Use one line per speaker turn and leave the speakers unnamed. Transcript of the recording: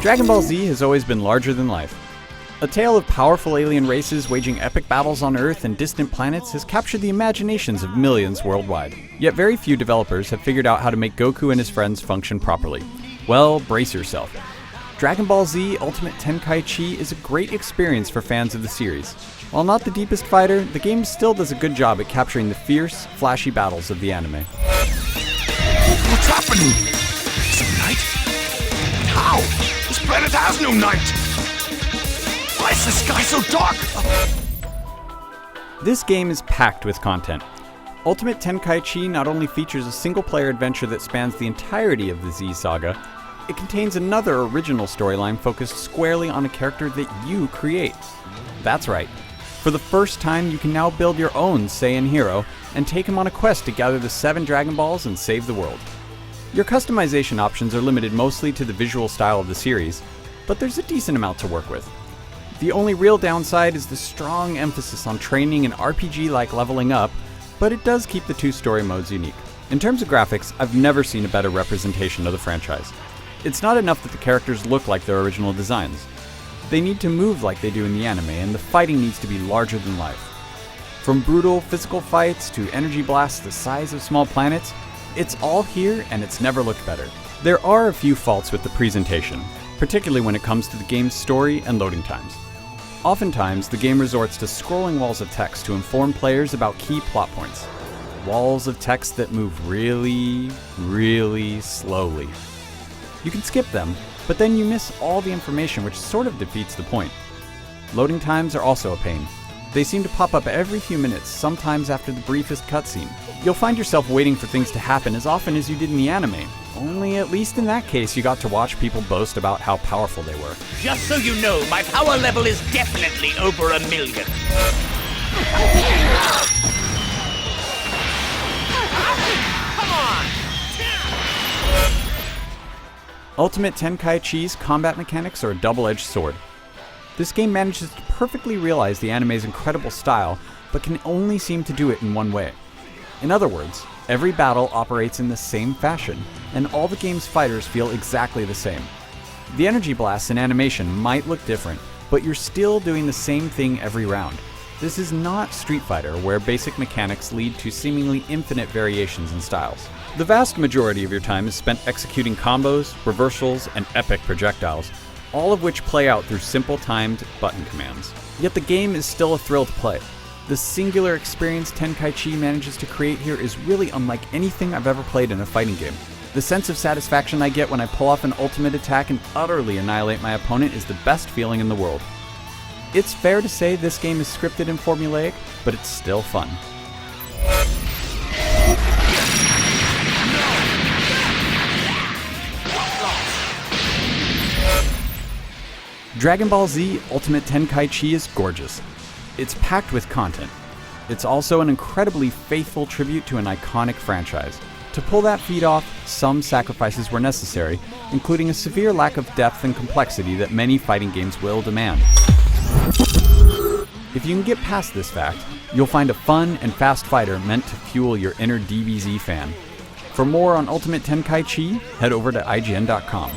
Dragon Ball Z has always been larger than life. A tale of powerful alien races waging epic battles on Earth and distant planets has captured the imaginations of millions worldwide. Yet very few developers have figured out how to make Goku and his friends function properly. Well, brace yourself. Dragon Ball Z Ultimate Tenkaichi is a great experience for fans of the series. While not the deepest fighter, the game still does a good job at capturing the fierce, flashy battles of the anime.
What's happening? Some night? How? This planet has no night! Why is the sky so dark?
This game is packed with content. Ultimate Tenkaichi not only features a single-player adventure that spans the entirety of the Z saga, it contains another original storyline focused squarely on a character that you create. That's right. For the first time, you can now build your own Saiyan hero and take him on a quest to gather the 7 Dragon Balls and save the world. Your customization options are limited mostly to the visual style of the series, but there's a decent amount to work with. The only real downside is the strong emphasis on training and RPG-like leveling up, but it does keep the 2 story modes unique. In terms of graphics, I've never seen a better representation of the franchise. It's not enough that the characters look like their original designs. They need to move like they do in the anime, and the fighting needs to be larger than life. From brutal physical fights to energy blasts the size of small planets, it's all here and it's never looked better. There are a few faults with the presentation, particularly when it comes to the game's story and loading times. Oftentimes, the game resorts to scrolling walls of text to inform players about key plot points. Walls of text that move really, really slowly. You can skip them, but then you miss all the information, which sort of defeats the point. Loading times are also a pain. They seem to pop up every few minutes, sometimes after the briefest cutscene. You'll find yourself waiting for things to happen as often as you did in the anime. Only at least in that case, you got to watch people boast about how powerful they were.
Just so you know, my power level is definitely over 1 million. Come on!
Ultimate Tenkaichi's combat mechanics are a double-edged sword. This game manages to perfectly realize the anime's incredible style, but can only seem to do it in one way. In other words, every battle operates in the same fashion, and all the game's fighters feel exactly the same. The energy blasts in animation might look different, but you're still doing the same thing every round. This is not Street Fighter, where basic mechanics lead to seemingly infinite variations in styles. The vast majority of your time is spent executing combos, reversals, and epic projectiles, all of which play out through simple timed button commands. Yet the game is still a thrill to play. The singular experience Tenkaichi manages to create here is really unlike anything I've ever played in a fighting game. The sense of satisfaction I get when I pull off an ultimate attack and utterly annihilate my opponent is the best feeling in the world. It's fair to say this game is scripted and formulaic, but it's still fun. Dragon Ball Z Ultimate Tenkaichi is gorgeous. It's packed with content. It's also an incredibly faithful tribute to an iconic franchise. To pull that feat off, some sacrifices were necessary, including a severe lack of depth and complexity that many fighting games will demand. If you can get past this fact, you'll find a fun and fast fighter meant to fuel your inner DBZ fan. For more on Ultimate Tenkaichi, head over to IGN.com.